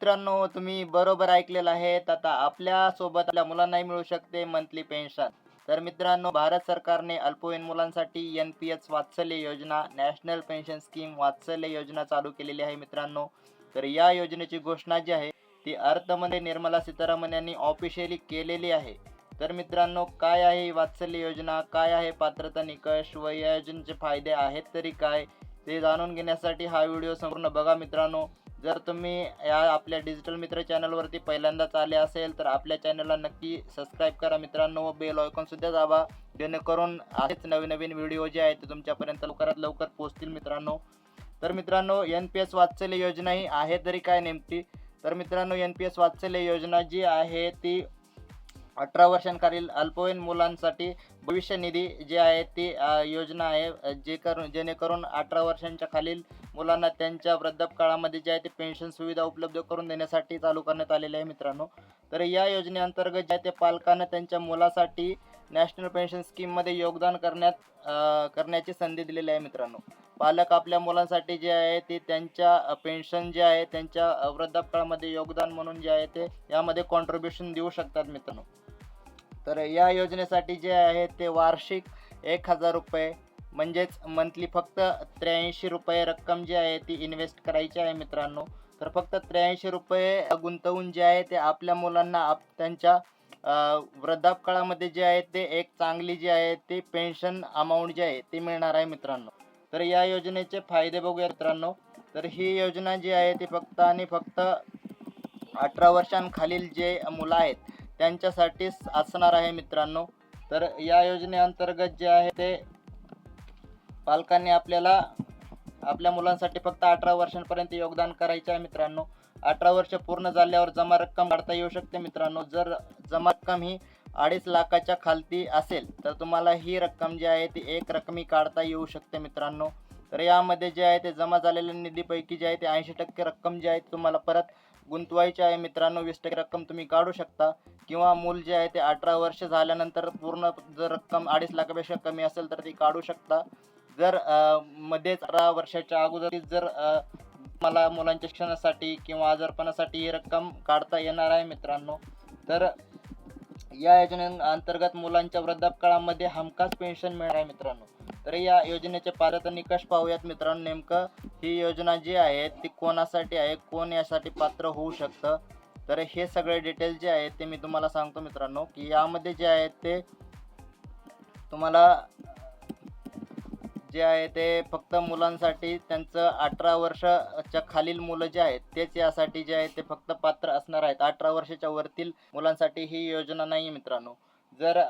मित्रांनो, तुम्ही बरोबर ऐकलेलं आहे. आता आपल्या सोबत आपल्या मुलांनाही मिळू शकते मंथली पेन्शन. तर मित्रांनो, भारत सरकारने अल्पवयीन मुलांसाठी एन-पी-एस वात्सल्य योजना, नॅशनल पेन्शन स्कीम वात्सल्य योजना चालू केलेली आहे मित्रांनो. तर या योजनेची घोषणा जी आहे ती अर्थमंत्री निर्मला सीतारामन यांनी ऑफिशियली केलेली आहे. तर मित्रांनो, काय आहे ही वात्सल्य योजना, काय आहे पात्रता निकष व या योजनेचे फायदे आहेत तरी काय, ते जाणून घेण्यासाठी हा व्हिडिओ संपूर्ण बघा मित्रांनो. जर तुम्ही या आपल्या डिजिटल मित्र चॅनलवरती पहिल्यांदाच आले असेल तर आपल्या चॅनलला नक्की सबस्क्राईब करा मित्रांनो व बेल आयकॉन सुद्धा दाबा, जेणेकरून असेच नवीन नवीन व्हिडिओ जे आहेत ते तुमच्यापर्यंत लवकरात लवकर पोहोचतील मित्रांनो. तर मित्रांनो, एन-पी-एस वात्सल्य योजना ही आहे तरी काय नेमकी? तर मित्रांनो, एन-पी-एस वात्सल्य योजना जी आहे ती 18 वर्षांखालील अल्पवयीन मुलांसाठी भविष्य निधी जी आहे ती योजना आहे, जेणेकरून 18 वर्षांच्या खालील मुलांना त्यांच्या वृद्धापकाळामध्ये जे आहे ते पेन्शन सुविधा उपलब्ध करून देण्यासाठी चालू करण्यात आलेले आहे मित्रांनो. तर या योजनेअंतर्गत जे आहे ते पालकांना त्यांच्या मुलासाठी नॅशनल पेन्शन स्कीममध्ये योगदान करण्याची संधी दिलेली आहे मित्रांनो. पालक आपल्या मुलांसाठी जे आहे ते त्यांच्या पेन्शन जे आहे त्यांच्या वृद्धापकाळामध्ये योगदान म्हणून जे आहे ते यामध्ये कॉन्ट्रीब्युशन देऊ शकतात मित्रांनो. तर या योजनेसाठी जे आहे ते वार्षिक 1,000 रुपये म्हणजेच मंथली फक्त 83 रुपये रक्कम जी आहे ती इन्व्हेस्ट करायची आहे मित्रांनो. तर फक्त 83 रुपये गुंतवून जे आहे ते आपल्या मुलांना त्यांच्या वृद्धापकाळामध्ये जे आहे ते एक चांगली जी आहे ती पेन्शन अमाऊंट जी आहे ती मिळणार आहे मित्रांनो. तर या योजनेचे फायदे बघूया मित्रांनो. तर ही योजना जी आहे ती फक्त आणि फक्त 18 वर्षांखालील जे मुलं आहेत त्यांच्यासाठीच असणार आहे मित्रांनो. तर या योजनेअंतर्गत जे आहे ते पालकांनी आपल्या मुलांसाठी फक्त 18 वर्षांपर्यंत योगदान करायचे आहे मित्रांनो. 18 वर्ष पूर्ण झाल्यावर जमा रक्कम काढता येऊ शकते मित्रांनो. जर जमा रक्कम ही 2.5 लाखाच्या खालती असेल तर तुम्हाला ही रक्कम जी आहे ती एक रकमी काढता येऊ शकते मित्रांनो. तर यामध्ये जे आहे ते जमा झालेल्या निधीपैकी जे आहे ते 80% रक्कम जी आहे तुम्हाला परत गुंतवायची आहे मित्रांनो. 20% रक्कम तुम्ही काढू शकता किंवा मूल जे आहे ते 18 वर्ष झाल्यानंतर पूर्ण जर रक्कम 2.5 लाखापेक्षा कमी असेल तर ती काढू शकता. जर मध्येच 18 वर्षाच्या अगोदर जर मला मुलांच्या शिक्षणासाठी किंवा आजारपणासाठी ही रक्कम काढता येणार आहे मित्रांनो. तर या योजनेअंतर्गत मुलांच्या वृद्धापकाळामध्ये हमखास पेन्शन मिळणार आहे मित्रांनो. तर या योजनेचे पात्रता निकष पाहूयात मित्रांनो. नेमकं ही योजना जी आहे ती कोणासाठी आहे, कोण यासाठी पात्र होऊ शकतं, तर हे सगळे डिटेल्स जे आहेत ते मी तुम्हाला सांगतो मित्रांनो. की यामध्ये जे आहे ते तुम्हाला जे आहे ते फक्त मुलांसाठी त्यांचं 18 वर्षाच्या खालील मुलं जे आहेत तेच यासाठी जे आहे ते फक्त पात्र असणार आहेत. 18 वर्षाच्या वरतील मुलांसाठी ही योजना नाही मित्रांनो. जर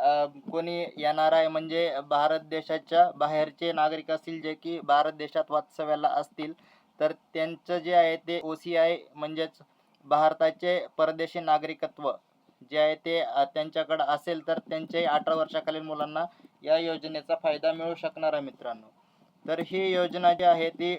कोणी येणार आहे म्हणजे भारत देशाच्या बाहेरचे नागरिक असतील जे की भारत देशात वास्तव्याला असतील तर त्यांचं जे आहे ते OCI म्हणजेच भारताचे परदेशी नागरिकत्व जे आहे ते त्यांच्याकडे असेल तर त्यांच्याही 18 वर्षाखालील मुलांना या योजनेचा फायदा मिळू शकणार आहे मित्रांनो. तर ही योजना जी आहे ती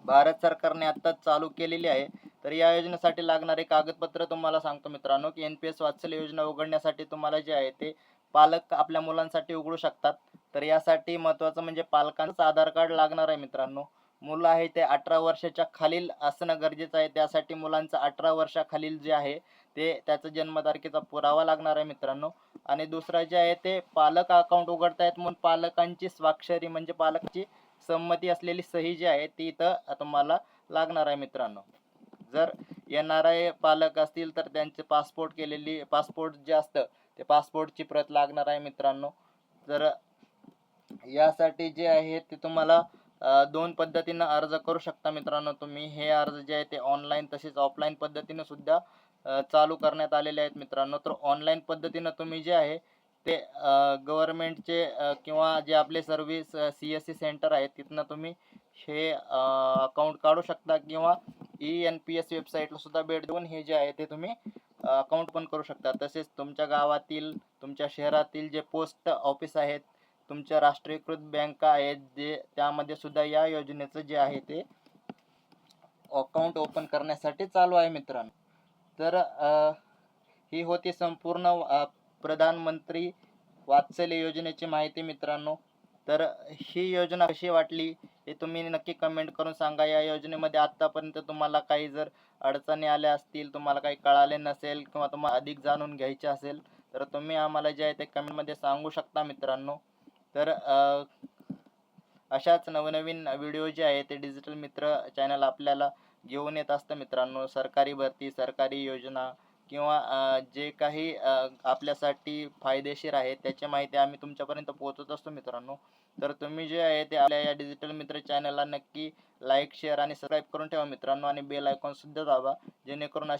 भारत सरकारने आत्ताच चालू केलेली आहे. तर या योजनेसाठी लागणारे कागदपत्र तुम्हाला सांगतो मित्रांनो. की एन-पी-एस वात्सल्य योजना उघडण्यासाठी तुम्हाला जे आहे ते पालक आपल्या मुलांसाठी उघडू शकतात. तर यासाठी महत्त्वाचं म्हणजे पालकांचं आधार कार्ड लागणार आहे मित्रांनो. मुलं आहे ते 18 वर्षाच्या खालील असणं गरजेचं आहे. त्यासाठी मुलांचं 18 वर्षाखालील जे आहे ते त्याचा जन्मतारखेचा पुरावा लागणार आहे मित्रांनो. आणि दुसरं जे आहे ते पालक अकाउंट उघडतायत म्हणून पालकांची स्वाक्षरी म्हणजे पालकाची संमती असलेली सही जी आहे ती इथं तुम्हाला लागणार आहे मित्रांनो. जर NRI पालक असतील तर त्यांचे पासपोर्ट जे असतं ते पासपोर्टची प्रत लागणार आहे मित्रांनो. तर यासाठी जे आहे ते तुम्हाला 2 पद्धतीनं अर्ज करू शकता मित्रांनो तुम्ही. हे अर्ज जे आहे ते ऑनलाईन तसेच ऑफलाईन पद्धतीने सुद्धा चालू करण्यात आलेले आहेत मित्रांनो. तर ऑनलाईन पद्धतीनं तुम्ही जे आहे ते गव्हर्नमेंटचे किंवा जे आपले सर्व्हिस CSC सेंटर आहेत तिथनं तुम्ही हे अकाउंट काढू शकता किंवा ENPS वेबसाईटला सुद्धा भेट देऊन हे जे आहे ते तुम्ही अकाउंट पण करू शकता. तसेच तुमच्या गावातील, तुमच्या शहरातील जे पोस्ट ऑफिस आहेत, तुमच्या राष्ट्रीयकृत बँका आहेत जे त्यामध्ये सुद्धा या योजनेचं जे आहे ते अकाउंट ओपन करण्यासाठी चालू आहे मित्रांनो. तर ही होती संपूर्ण प्रधानमंत्री वात्सल्य योजनेची माहिती मित्रांनो. तर ही योजना कशी वाटली हे तुम्ही नक्की कमेंट करून सांगा. या योजनेमध्ये आत्तापर्यंत तुम्हाला काही जर अडचणी आल्या असतील, तुम्हाला काही कळाले नसेल किंवा तुम्हाला अधिक जाणून घ्यायचे असेल, तर तुम्ही आम्हाला जे आहे ते कमेंटमध्ये सांगू शकता मित्रांनो. तर अशाच नवनवीन व्हिडिओ जे आहे ते डिजिटल मित्र चॅनल आपल्याला घेऊन येत असतं मित्रांनो. सरकारी भरती, सरकारी योजना किंवा जे काही आपल्यासाठी फायदेशीर आहे त्याची माहिती आम्ही तुमच्यापर्यंत पोहोचवत असतो मित्रांनो. तर तुम्ही जे आहे ते आपल्या या डिजिटल मित्र चॅनलला नक्की लाईक, शेअर आणि सबस्क्राईब करून ठेवा मित्रांनो आणि बेल आयकॉन सुद्धा दाबा, जेणेकरून